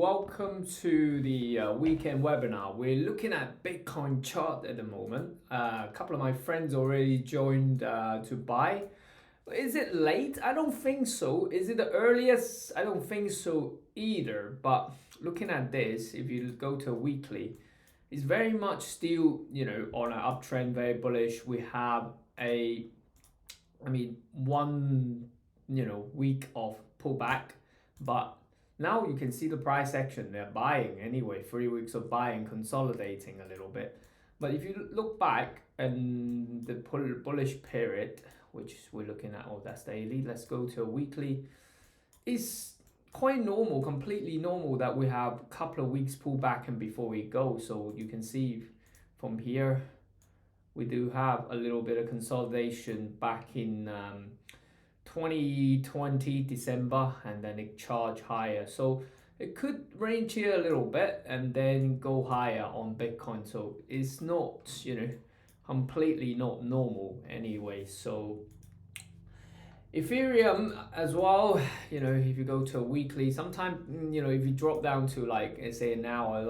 welcome to the weekend webinar. We're looking at Bitcoin chart at the moment. A couple of my friends already joined to buy. Is it late? I don't think so. Is it the earliest? I don't think so either. But looking at this, if you go to a weekly, it's very much still, on an uptrend, very bullish. We have one, week of pullback, but now you can see the price action. They're buying anyway, 3 weeks of buying, consolidating a little bit. But if you look back and the bullish period, which we're looking at, that's daily. Let's go to a weekly. It's quite normal, completely normal that we have a couple of weeks pullback and before we go. So you can see from here, we do have a little bit of consolidation back in 2020 December, and then it charged higher. So it could range here a little bit and then go higher on Bitcoin. So it's not, completely not normal anyway. So Ethereum as well, if you go to a weekly, sometimes, if you drop down to say an hour,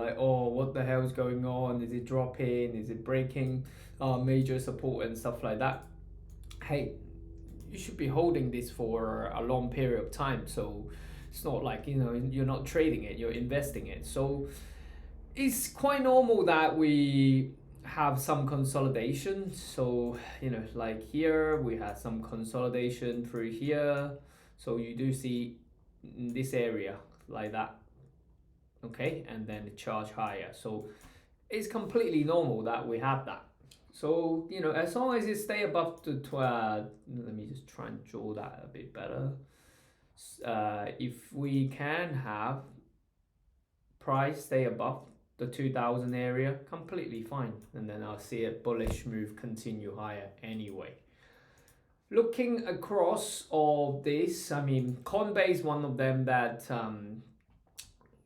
what the hell is going on? Is it dropping? Is it breaking major support and stuff like that? Hey, you should be holding this for a long period of time. So it's not like, you're not trading it, you're investing it. So it's quite normal that we have some consolidation. So, like here, we had some consolidation through here. So you do see this area like that. Okay, and then the charge higher. So it's completely normal that we have that. So, as long as it stay above the 12, let me just try and draw that a bit better. If we can have price stay above the 2000 area, completely fine. And then I'll see a bullish move continue higher anyway. Looking across all this, Coinbase, one of them that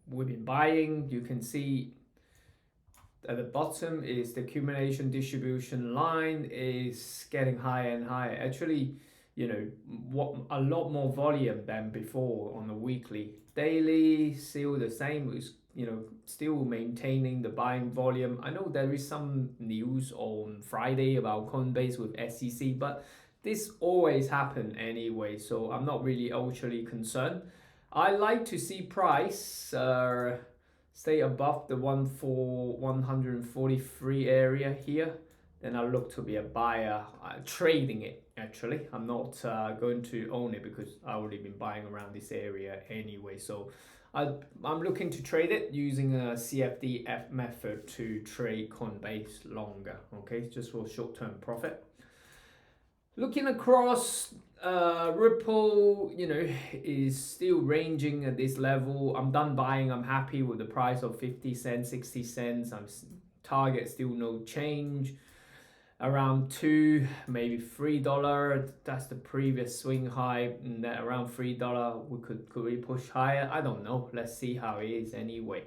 we've been buying. You can see at the bottom is the accumulation distribution line is getting higher and higher. Actually, a lot more volume than before on the weekly. Daily, still the same. Is still maintaining the buying volume. I know there is some news on Friday about Coinbase with SEC, but this always happen anyway. So I'm not really ultra concerned. I like to see price stay above the 143 area here. Then I look to be a buyer, trading it actually. I'm not going to own it because I've already been buying around this area anyway. So I'm looking to trade it using a CFD method to trade Coinbase longer, okay, just for short-term profit. Looking across, Ripple, is still ranging at this level. I'm done buying. I'm happy with the price of 50 cents, 60 cents. Target still no change. Around $2, maybe $3. That's the previous swing high. And that around $3, could we push higher? I don't know. Let's see how it is anyway.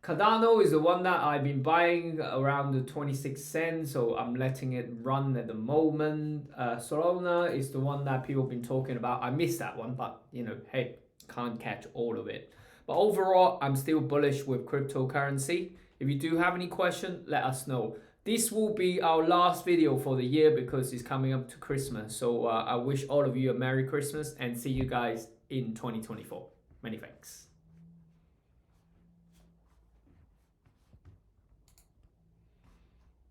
Cardano is the one that I've been buying around the 26 cents, so I'm letting it run at the moment. Solana is the one that people have been talking about. I missed that one, but hey, can't catch all of it. But overall, I'm still bullish with cryptocurrency. If you do have any question, let us know. This will be our last video for the year because it's coming up to Christmas. So I wish all of you a Merry Christmas and see you guys in 2024. Many thanks.